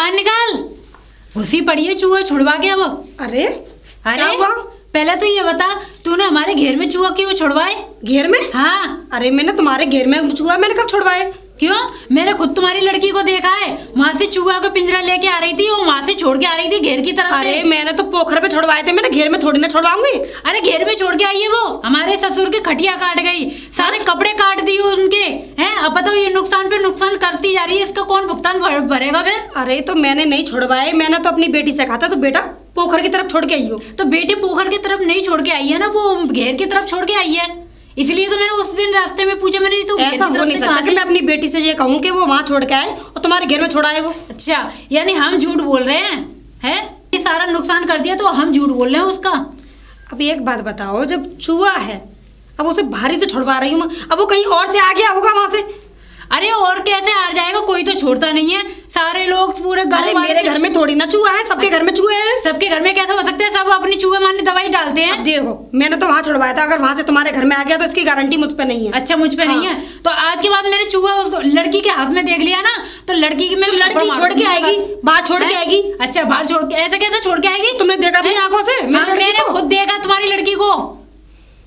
बाहर निकाल। घुसी पड़ी है चूहा छुड़वा के अब। अरे क्या अरे हुआ? पहले तो ये बता, तूने हमारे घेर में चूहा क्यों छुड़वाए? घेर में? हाँ। अरे मैंने तुम्हारे घेर में चूहा मैंने कब छुड़वाए? क्यों? मैंने खुद तुम्हारी लड़की को देखा है, वहाँ से चूहा का पिंजरा लेके आ रही थी और वहाँ से छोड़ के आ रही थी घेर की तरफ से। अरे मैंने तो पोखर पे छुड़वाए थे, मैंने घेर में थोड़ी ना छुड़वाऊंगी। अरे घेर में छोड़ के आई है वो, हमारे ससुर के खटिया काट गई, सारे कपड़े काट दिए उनके हैं। अब बताओ ये नुकसान पे नुकसान करती जा रही है, इसका कौन भुगतान भरेगा फिर? अरे तो मैंने नहीं छुड़वाए, मैंने तो अपनी बेटी से कहा था तो बेटा पोखर की तरफ छोड़ के आई हो। तो बेटी पोखर की तरफ नहीं छोड़ के आई है ना, वो घेर की तरफ छोड़ के आई है। इसलिए तो मैंने उस दिन रास्ते में पूछा, मैंने तो ऐसा हो नहीं सकता कि मैं अपनी बेटी से ये कहूँ कि वो वहाँ छोड़ के आए और तुम्हारे घेर में छोड़ाए वो। अच्छा, यानी हम झूठ बोल रहे हैं? ये सारा नुकसान कर दिया तो हम झूठ बोल रहे हैं उसका। अब एक बात बताओ, जब चूहा है अब उसे भारी तो छुड़वा रही हूँ मैं, अब वो कहीं और से आ गया होगा वहाँ से। अरे और कैसे आ जाएगा, कोई तो छोड़ता नहीं है, सारे लोग पूरे गाँव वाले। मेरे घर में थोड़ी ना चूहा है, सबके घर में चूहे हैं। सबके घर में कैसे हो सकते हैं? सब अपनी चूहे मारने दवाई डालते हैं। देखो मैंने तो वहाँ छुड़वाया था, अगर वहाँ से तुम्हारे घर में आ गया तो इसकी गारंटी मुझ पे नहीं है। अच्छा, मुझ पे नहीं है तो आज के बाद मैंने चूहा उस लड़की के हाथ में देख लिया ना तो लड़की की मैं लड़की छोड़ के आएगी, बाहर छोड़ के आएगी। अच्छा, बाहर छोड़ के? ऐसे कैसे छोड़ के आएगी? तुमने देखा अपनी आंखों से? मैंने खुद देखा तुम्हारी लड़की को,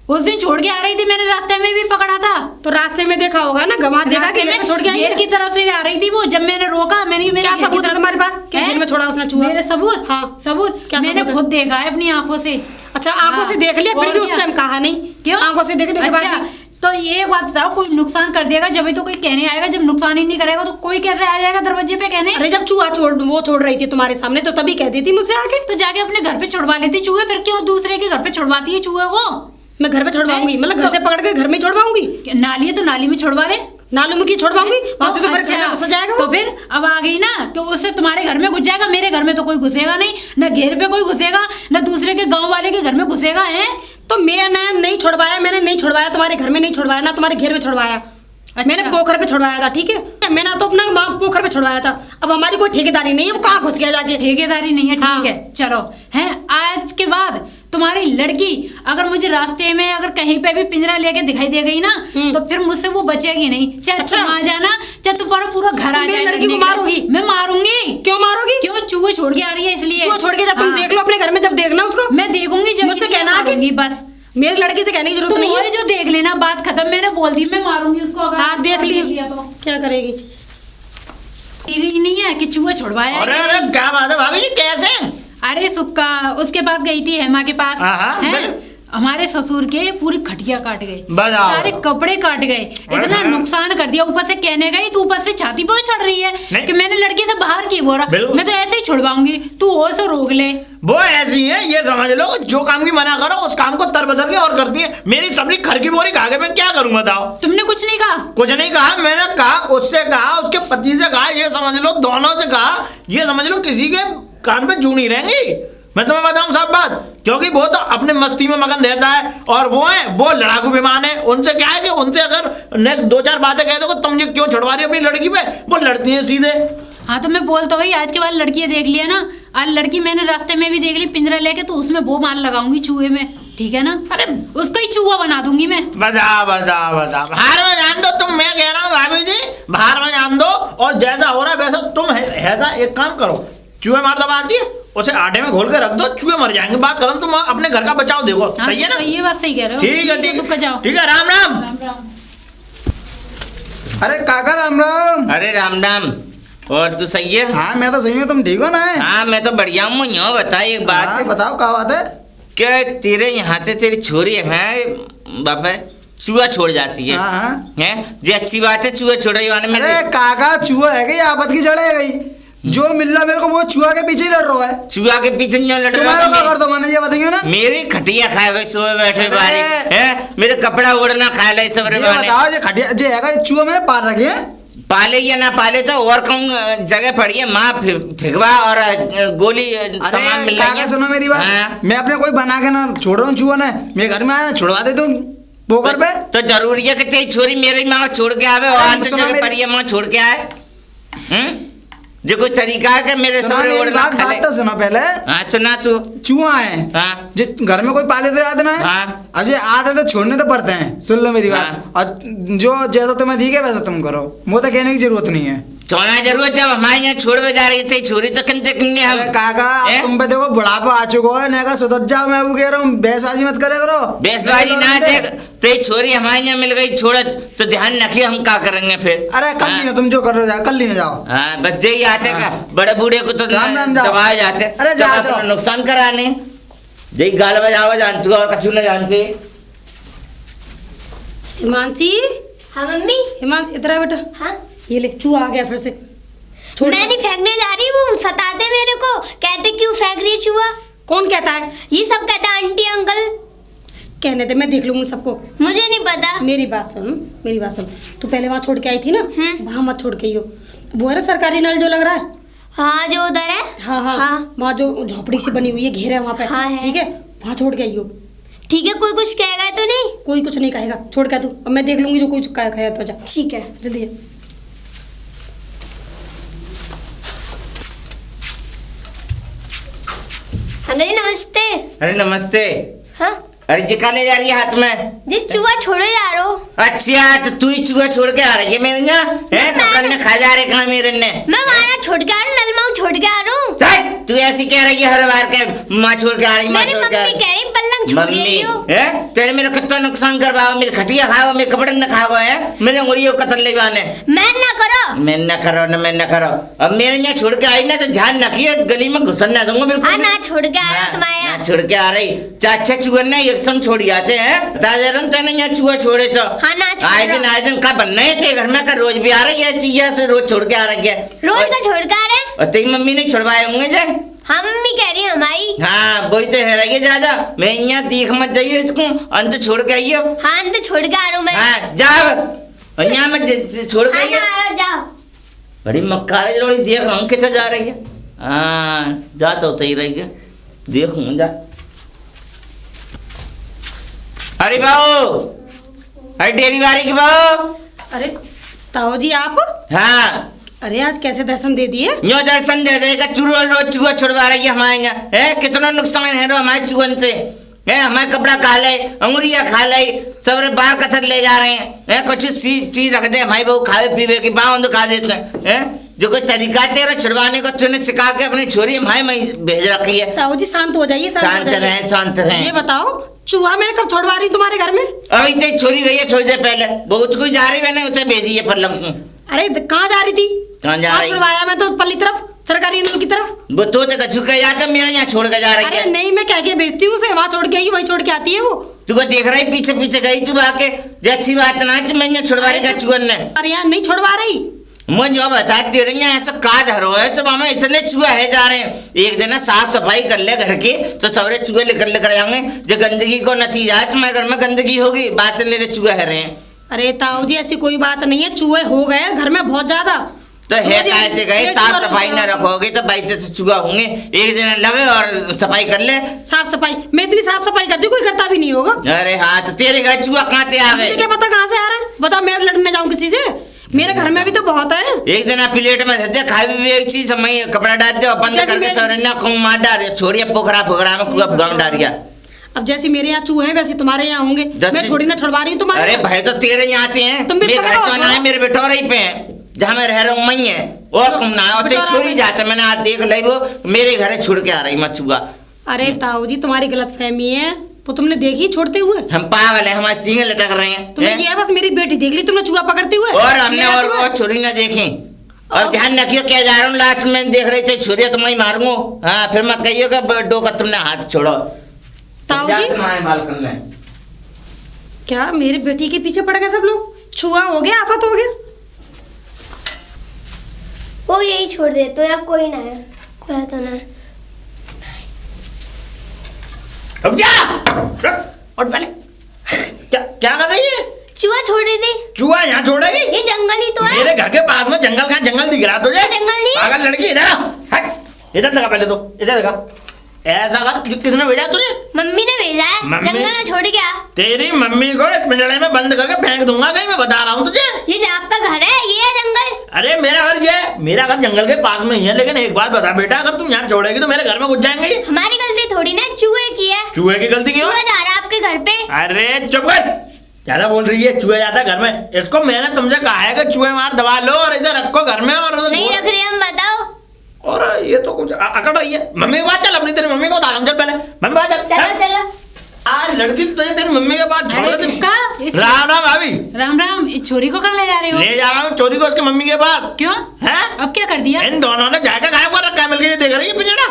उस दिन छोड़ के आ रही थी, मैंने रास्ते में भी पकड़ा था। तो रास्ते में देखा होगा ना, गवाह देखा कि घेर में छोड़ के आई है। घेर की तरफ से आ रही थी वो, जब मैंने रोका मेरे क्या सबूत है तुम्हारे पास कि घेर में छोड़ा उसने चूहा? मेरे सबूत? हाँ सबूत मैंने खुद देखा है अपनी आंखों से। अच्छा, आंखों से देख लिया फिर भी उस टाइम कहा नहीं? क्यों? आंखों से देखने के बाद तो ये बात बताओ, कोई नुकसान कर देगा जब ही तो कोई कहने आएगा, जब नुकसान ही नहीं करेगा तो कोई कैसे आ जाएगा दरवाजे पे कहने? अरे जब चूहा छोड़ रही थी तुम्हारे सामने तो तभी कह देती मुझसे आके। तो जाके अपने घर पे छुड़वा लेती चूहे, फिर क्यों दूसरे के घर पे छुड़वाती है चूहे को? मैं घर पे छुड़वाऊंगी, मतलब घर से पकड़ के घर में छुड़वाऊंगी। नाली है तो नाली में छुड़वा ले। नाली में की छुड़वाऊंगी? वहां से तो फिर घर में घुस जाएगा वो। तो फिर अब आ गई ना कि उससे तुम्हारे घर में घुस जाएगा, मेरे घर में तो कोई घुसेगा नहीं, ना घेर पे कोई घुसेगा, ना दूसरे के गांव वाले के घर में घुसेगा है। तो मैंने नहीं छुड़वाया, मैंने नहीं छुड़वाया, तुम्हारे घर में नहीं छुड़वाया, ना तुम्हारे घेर में छुड़वाया। अच्छा। मैंने पोखर पे छुड़वाया था, ठीक है? मैंने तो अपना पोखर पे छुड़वाया था। अब हमारी कोई ठेकेदारी नहीं है, वो कहाँ घुस गया जाके? ठेकेदारी नहीं है, ठीक है चलो है। आज के बाद तुम्हारी लड़की अगर मुझे रास्ते में अगर कहीं पे भी पिंजरा लेके दिखाई दे गई ना तो फिर मुझसे वो बचेगी नहीं। चाहे तुम आ जाना, चाहे तुम्हारा पूरा घर आ जाए, लड़की को मारोगी? मैं मारूंगी। क्यों मारोगी? क्यों? चूहे छोड़ के आ रही है इसलिए। चूहे छोड़ के जा, तुम देख लो अपने घर में, जब देखना उसको। मैं देखूंगी, जब मुझसे कहना मारूंगी बस। मेरी लड़की से कहने की जरूरत नहीं है। जो देख लेना, बात खत्म, मैंने बोल दी मैं मारूंगी उसको। अगर हाँ देख लिया तो क्या करेगी? नहीं है कि चूहे छुड़वाया। अरे अरे क्या बात है भाभी जी, कैसे? अरे सुक्का उसके पास गई थी, हेमा के पास है? हमारे ससुर के पूरी खटिया काट गए, सारे कपड़े काट गए, इतना नुकसान कर दिया। ऊपर से कहने गई तू ऊपर से छाती पर चढ़ रही है कि मैंने लड़की से बाहर की बोला, मैं तो ऐसे ही छुड़वाऊंगी, तू और से रोक ले। वो ऐसी है, ये समझ लो जो काम की मना करो उस काम को तरबतर के और करती है। मेरी सबरी घर की बोरी खा के मैं क्या करूं बताओ? तुमने कुछ नहीं कहा? कुछ नहीं कहा, मैंने कहा उससे कहा, उसके पति से कहा, ये समझ लो दोनों से कहा, ये समझ लो किसी के कान पे जू नहीं रहेंगी। मैं तुम्हें बताऊं सब बात, क्योंकि वो तो अपने मस्ती में मगन रहता है और वो लड़ाकू विमान है। उनसे क्या है कि उनसे अगर दो चार बातें कह दो तुम ये क्यों छुड़वा रही हो अपनी लड़की पे, वो लड़ती है सीधे। हाँ तो मैं बोल तो गई, आज के बाद लड़कियां देख लिया ना, आज लड़की मैंने रास्ते में भी देख ली पिंजरा लेके, तो उसमें वो मार लगाऊंगी चूहे में, ठीक है ना? अरे उसका ही चूहा बना दूंगी मैं। बता बाहर में जान दो तुम, मैं कह रहा हूँ भाभी जी बाहर में जान दो, और जैसा हो रहा है वैसा तुम ऐसा एक काम करो, चूहे मार दबा आती है उसे आटे में घोल के रख दो, चूहे मर जाएंगे, बात खत्म। तुम अपने घर का बचाओ देखो। हाँ, सही है ना? ये बात सही कह रहे हो। ठीक है ठीक है, राम राम। अरे काका राम राम। अरे राम राम। और तू सही है? हाँ मैं तो सही हूँ, तुम ठीक हो ना? हाँ मैं तो बढ़िया हूँ। यो बता एक बात। हाँ, बताओ क्या बात है? क्या तेरे यहाँ से तेरी छोरी है बापा चूहा छोड़ जाती है? हाँ हैं? ये अच्छी बात है, चूहा छोड़ रही वाले। अरे काका चूहा है गई, आफत की जड़ है गई, जो मिल रहा मेरे को वो चूहा के पीछे ही लड़ रहा है। चूहा के पीछे नहीं लड़ रहा है? कर दो मैंने ये बताइए ना। मेरी खटिया खाए गई सुबह बैठे बारी है, मेरे कपड़ा उड़ना खा ले सब। बताओ ये खटिया जो है चूहा मैंने पाल रखे है, पाले या ना पाले तो और कौन जगह पड़ी है, माँ फिगवा और गोली सामान मिल रही है। सुनो मेरी बात, मैं अपने कोई बना के ना छोड़ रहा हूँ चूहा ना, मेरे घर में आया छुड़वा दे तुम पोखर पे। तो जरूरी है कि तेरी छोरी मेरी माँ छोड़ के आवे और जगह पड़ी है माँ छोड़ के आए? जो कोई तरीका है कि मेरे सामने ओढ़ना खा ले? बात तो सुनो पहले। हाँ सुना तू। चूहा है, हाँ जो घर में कोई पाले तो याद ना है। हाँ अब ये आते तो छोड़ने तो पड़ते हैं, सुन लो मेरी बात। और जो जैसा तुम्हें ठीक है वैसा तुम करो, वो तो कहने की जरूरत नहीं है। चौना जरूरत जब हमारे यहाँ छोड़ में जा रही थी छोरी तो किन देखेंगे हम। अरे काका तुम पे देखो बुढ़ापा आ चुका है, नेका सुधर जाओ। मैं वो कह रहा हूँ बेसबाजी मत करे करो। बेसबाजी ना देख तेरी छोरी हमारे यहाँ मिल गई छोड़ तो ध्यान रखिए हम क्या करेंगे फिर। अरे कल नहीं तुम जो कर रहे हो जाओ, कल नहीं जाओ। हाँ बस यही आते का बड़े बूढ़े को तो दबाए जाते। अरे जाओ नुकसान कराने यही गाल बजावा जानती और कछु न जानते। हिमांशी। हाँ मम्मी। हिमांशी इधर आ बेटा। हाँ ये ले चूहा आ गया फिर से। मैं नहीं फेंकने जा रही, वो सताते मेरे को, कहते क्यों फेंक रही है चूहा। कौन कहता है? ये सब कहता है आंटी अंकल। कहने दे, मैं देख लूंगी सबको। मुझे नहीं पता। मेरी बात सुन, मेरी बात सुन। तू पहले वहाँ छोड़ के आई थी ना, वहाँ मत छोड़ के आई हो। वो है ना सरकारी नल जो लग रहा है। हाँ जो उधर है। हाँ हाँ, हाँ। वहाँ जो झोपड़ी सी बनी हुई है, घेरा है वहाँ पे। हाँ है। ठीक है, वहाँ छोड़ के आई हो। ठीक है, कोई कुछ कहेगा तो नहीं? कोई कुछ नहीं कहेगा, छोड़ के तू। अब मैं देख लूंगी जो कुछ कहेगा तो। जा ठीक है, जल्दी जा। हाँ जी नमस्ते। अरे नमस्ते। हाँ अरे जी का ले जा रही है हाथ में? जी चूहा छोड़े जा रहे हो। अच्छा तो तू ही चूहा छोड़ के आ रही है मेरे यहाँ है? कपड़न ने खा जा रहे कहा मेरे ने। मैं वहाँ छोड़ के आ रहा हूँ, नलमाऊ छोड़ के आ रहा हूँ। तू ऐसी कह रही है हर बार के माँ छोड़ के आ रही, माँ मेरी छोड़ के आ मम्मी रही। कह रही पलंग छोड़ गई हो। है तेरे मेरे कितना नुकसान करवाओ, मेरे खटिया खाओ, मेरे कपड़े न खाओ है, मेरे उंगलियों कतल ले जाने। मैं ना करो। मैं न करो न मैं न करो। अब मेरे यहाँ छोड़ के आई ना तो ध्यान रखिए गली में घुसन ना दूंगा बिल्कुल। हाँ ना छोड़ के आ रहा हूँ तुम्हारे यहाँ। छोड़ के आ रही चाचा चूहा ना एक संग छोड़ जाते हैं। राजारन तेने यहाँ चूहा छोड़े तो हाँ ना आए दिन का बनना है थे घर में का रोज भी आ रही है चीजा से रोज छोड़ के आ रही है। रोज का छोड़ के आ रहे हैं। और तेरी मम्मी ने छुड़वाए होंगे जे? हाँ मम्मी कह रही है हमारी। हाँ वही तो है रही ज्यादा। मैं यहाँ देख मत जाइए इसको, अंत छोड़ के आइए। हाँ अंत छोड़ के आ रहा हूँ मैं। हाँ जाओ यहाँ मत छोड़ के आइए। हाँ जाओ। बड़ी मक्कारी जोड़ी देख रहा हूँ कितना जा रही है। हाँ जा तो ही रही है, देखूँ जा। अरे बाबू, अरे डेरी वाली की बाबू। अरे ताऊ जी आप? हाँ अरे आज कैसे दर्शन दे दिए? यो दर्शन दे देगा। रोज रोज चूहा छुड़वा रही है हमारे यहाँ है। कितना नुकसान है हमारे चूहन से है। हमारे कपड़ा खा ले, अंगुरिया खा ले, सब बाहर कथर ले जा रहे हैं। कुछ चीज रख दे हमारी बहू खावे पीवे की बाँध खा देते हैं। जो कोई तरीका तेरा छुड़वाने को तूने सिखा के अपनी छोरी हमारे में भेज रखी है। ताऊ जी शांत हो जाइए, शांत रहे शांत रहे। ये बताओ चूहा मेरे कब छोड़वा रही तुम्हारे घर में? अभी तो छोरी गई है थोड़ी देर पहले, बहुत कोई जा रही मैंने उसे भेजी है पलंग को। अरे कहाँ जा रही थी? कहाँ जा रही? छुड़वाया मैं तो पल्ली तरफ, सरकारी नल की तरफ। वो तो झुके जाता मेरे यहाँ छोड़ के जा रही है। अरे नहीं मैं कह के भेजती हूँ उसे, वहाँ छोड़ के आई वही छोड़ के आती है वो। तू देख रही पीछे पीछे गई तू आके, जो अच्छी बात ना कि मैं छुड़वा रही का चूहन ने। अरे यहाँ नहीं छुड़वा रही। मुझे जो बताती रही है ऐसा का धरो है सब हमें इतने चूहे है जा रहे हैं। एक दिन साफ सफाई कर ले घर की तो सवरे चूहे लेकर आएंगे। जो गंदगी को नतीजा है तुम्हारे घर में गंदगी होगी, बात से चूहे है रहे हैं। अरे ताऊ जी ऐसी कोई बात नहीं है, चूहे हो गए घर में बहुत ज्यादा। तो है कैसे गए, साफ सफाई न रखोगे तो भाई तो चूहा होंगे। एक दिन लगे और सफाई कर ले। साफ सफाई मैं इतनी साफ सफाई करती हूँ, कोई करता भी नहीं होगा। अरे हाँ तो तेरे घर चूहा कहाँ से आ गए? क्या पता कहाँ से आ रहा है, बताओ मैं लड़ने जाऊँ किसी से? मेरे घर में भी तो बहुत है। एक दिन प्लेट में दे खाई भी एक चीज मैं कपड़ा डाल दे बंद करके सरन्या को मार डाल छोड़िए पोखरा पोखरा में कुआ फुगा में डाल दिया। अब जैसे मेरे यहाँ चूहे हैं वैसे तुम्हारे यहाँ होंगे, मैं थोड़ी ना छुड़वा रही हूँ तुम्हारे। अरे भाई तो तेरे यहाँ आते हैं, तुम भी मेरे घर चौना है मेरे बिटोरे पे जहाँ मैं रह रहा हूँ मैं है और तुम ना और छोड़ी जाते मैंने आज देख ली वो मेरे घर छोड़ के आ रही मचुआ। अरे ताऊ जी तुम्हारी गलत फहमी है, वो तुमने देखी छोड़ते हुए? हम पागल है, हमारे सींग लटक रहे हैं। तुमने ये बस मेरी बेटी देख ली तुमने चूहा पकड़ते हुए, और हमने और छोरी ना देखी। और ध्यान रखियो क्या जा रहा हूँ लास्ट में देख रहे थे छोरिया तुम्हें मारूंगा। हाँ फिर मत कहिएगा डो का तुमने हाथ छोड़ो। ताऊ जी क्या मेरी बेटी के पीछे पड़ गए सब लोग? छुआ हो गया, आफत हो गया। वो यही छोड़ दे तो अब कोई ना है, कोई तो ना। रुक जा, रुक और पहले क्या क्या कर रही है? चूहा छोड़ रही थी। चूहा यहाँ छोड़ेगी? ये जंगल ही तो है। मेरे घर के पास में जंगल का जंगल दिख रहा तुझे? जंगल नहीं। पागल लड़की इधर आ, हट इधर लगा पहले तो इधर लगा। ऐसा कर किसने भेजा तुझे? मम्मी ने भेजा है। जंगल में छोड़ गया। तेरी मम्मी को एक पिंजड़े में बंद करके फेंक दूंगा कहीं, मैं बता रहा हूँ तुझे। ये आपका घर है, ये है जंगल। अरे मेरा घर ये है, मेरा घर जंगल के पास में ही है। लेकिन एक बात बता बेटा, अगर तुम यहाँ छोड़ेगी तो मेरे घर में घुस जाएंगे। हमारी गलती थोड़ी ना, चूहे की है। चूहे की गलती क्यों? चूहा जा रहा है आपके घर पे। अरे चुप कर, ज्यादा बोल रही है। चूहे जाता घर में, इसको मैंने तुमसे कहा है कि चूहे मार दबा लो और इसे रखो घर में और भैया मम्मी के पास चल, अपनी तेरी मम्मी को बता रहा हूँ, चल पहले मम्मी के पास चल। चलो चलो। आज लड़की तो तेरी मम्मी के पास छोड़ अरे दे। इसका राम राम भाभी। राम राम, इस छोरी को कहाँ ले जा रहे हो? ले जा रहा हूँ चोरी को उसके मम्मी के पास। क्यों? हैं? अब क्या कर दिया? इन दोनों ने जायका गायब कर रखा है मिलके, ये देख रही है पिंजड़ा,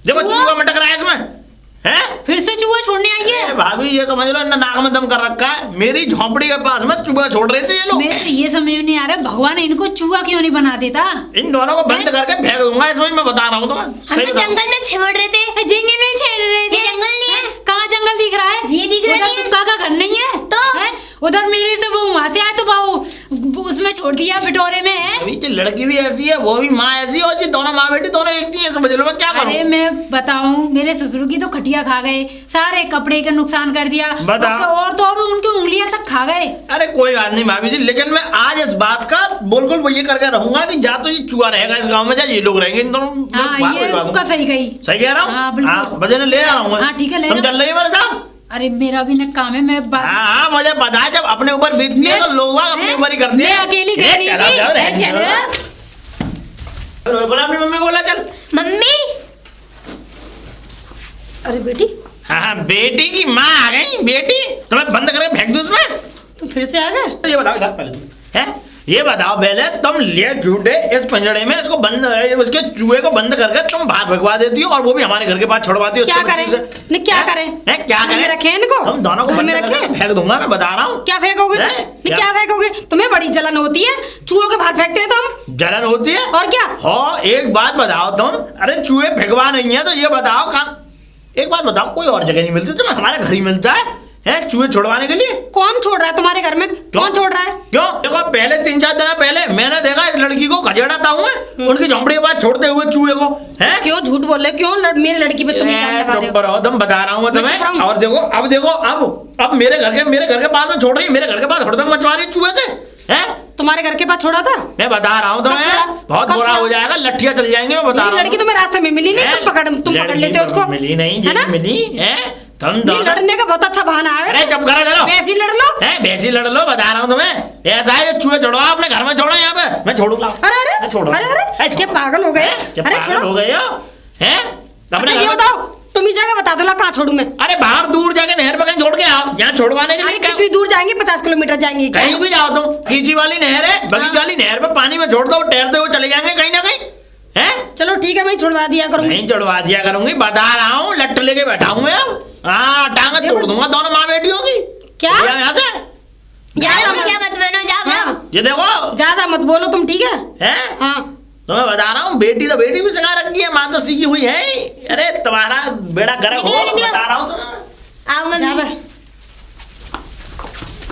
देखो चूहा? चूहा मटक रहा है इसमें। हैं? फिर से चूहा छोड़ने आई है? ए भाभी ये समझ लो इन्होंने नाक में दम कर रखा है, मेरी झोपड़ी के पास में चूहा छोड़ रहे थे ये लोग। मेरे तो ये समझ में नहीं आ रहा भगवान इनको चूहा क्यों नहीं बना देता? इन दोनों को बंद करके फेंक दूंगा इसमें, मैं बता रहा हूँ तुम्हें। हम सही तो बताऊं। जंगल में छेड़ रहे थे। जंगल में छेड़ रहे थे? ये जंगल नहीं है। कहाँ जंगल दिख रहा है? ये दिख रहा उधर नहीं है। सुक्का का घर नहीं है तो? हैं? उधर मेरे से वो वहां से आए तो वो उसमें छोड़ दिया बिटोरे में है। अभी तो लड़की भी ऐसी है, वो भी माँ ऐसी है, और ये दोनों माँ बेटी दोनों एक ही है, समझ लो मैं क्या करूं। अरे मैं बताऊं, मेरे ससुर की तो खटिया खा गए, सारे कपड़े का नुकसान कर दिया, बता। और तो उनकी उंगलियां तक खा गए। अरे कोई बात नहीं भाभी जी, लेकिन मैं आज इस बात का बिल्कुल वो ये करके रहूंगा कि या तो ये चूहा रहेगा इस गांव में, या ये लोग रहेंगे, इन दोनों हाँ बात ये कोई बात उसका नहीं। सही गई। सही कह रहा हाँ, हूँ। बिल्कुल। हाँ बजने ले आ रहा हूँ। हाँ, ठीक है, ले तुम लो। चल रही है मेरे साथ? अरे मेरा भी न काम है, मैं बात हाँ हाँ मुझे पता है, जब अपने ऊपर बीतती है तो लोग अपने ऊपर ही करते हैं। मैं अकेली कह रही थी। चल बोला अपनी मम्मी को, बोला चल। मम्मी अरे बेटी हाँ हाँ बेटी की माँ आ गई, बेटी तुम्हें बंद करके फेंक दूँ उसमें। तुम फिर से आ गए? तो ये बताओ इधर पहले हैं, ये बताओ पहले तुम ले झूठे इस पिंजड़े में इसको बंद, उसके चूहे को बंद करके तुम बाहर भगवा देती हो, और वो भी हमारे घर के पास छोड़वाती हो। क्या करें? नहीं क्या करें? क्या घर में करें? रखे इनको? तुम दोनों को घर में बंद करके रखे? फेंक दूंगा, मैं बता रहा हूँ। क्या फेंकोगे? हैं? नहीं क्या फेंकोगे? तुम्हें बड़ी जलन होती है, चूहों के बाहर फेंकते हैं तो हम। जलन होती है और क्या? हाँ एक बात बताओ तुम, अरे चूहे फेंकवा नहीं है तो ये बताओ कहाँ, एक बात बताओ, कोई और जगह नहीं मिलती तुम्हें, हमारे घर ही मिलता है चूहे छुड़वाने के लिए? कौन छोड़ रहा है तुम्हारे घर में? कौन छोड़ रहा है? क्यों? देखो पहले 3-4 दिन पहले मैंने देखा इस लड़की को खजेड़ाता हूँ उनकी झोंपड़ी के पास छोड़ते हुए चूहे को। हैं? क्यों झूठ बोल रहे? क्यों मेरी लड़की पे तुम इल्जाम लगा रहे चुप हो? रहो, तुम बता रहा हूँ मैं चुप तुम्हें। रहूं? और देखो अब मेरे घर के पास में छोड़ रही है, मेरे घर के पास हड़दंग मचवा रही चूहे थे। हैं? तुम्हारे घर के पास छोड़ा था? मैं बता रहा हूँ कब तुम्हें, छोड़ा? बहुत कब बुरा छोड़ा? हो जाएगा, लट्ठियां चल जाएंगे, मैं बता रहा हूँ। लड़की तुम्हें रास्ते में मिली नहीं, तुम पकड़ लेते हो उसको। मिली नहीं, है ना? मिली है तुम नहीं, दोनों। लड़ने का बहुत अच्छा बहाना है। अरे चुप करो चलो, वैसे ही लड़ लो। वैसे लड़ लो, बता रहा हूँ तुम्हें। ऐसा है चूहे छोड़वा अपने घर में, छोड़ो यहाँ पे, मैं छोड़ूंगा। अरे छोड़ो। अरे क्या पागल हो गए? अरे छोड़ो। हो गए हो हैं? अपने अच्छा घर ये में- बताओ, तुम ही जगह बता दो ना, कहाँ छोड़ू मैं? अरे बाहर दूर जाके नहर पे कहीं छोड़ के आओ, यहाँ छोड़वाने के अरे लिए क्या? कितनी दूर जाएंगे? 50 किलोमीटर जाएंगे क्या? कहीं भी जाओ तुम, कीची वाली नहर है, बगीचा वाली नहर पे पानी में छोड़ दो, तैरते हुए चले जाएंगे कहीं ना कहीं। हैं? चलो ठीक है, मैं छुड़वा दिया करूंगी। नहीं छोड़वा दिया करूंगी, बता रहा हूँ, लट्ट लेके बैठा हूँ मैं अब। हाँ टांगे तोड़ दूंगा दोनों माँ बेटियों की। क्या? यहाँ से ज्यादा मुखिया मत बनो, जाओ जाओ। हाँ, ये देखो ज्यादा मत बोलो तुम, ठीक है? हैं? हाँ तो मैं बता रहा हूँ, बेटी तो बेटी भी सिखा रखी है, माँ तो सीखी हुई है। अरे तुम्हारा बेड़ा गर्क हो, निकलो, निकलो। बता रहा हूँ तुम्हें। आओ मम्मी। ज्यादा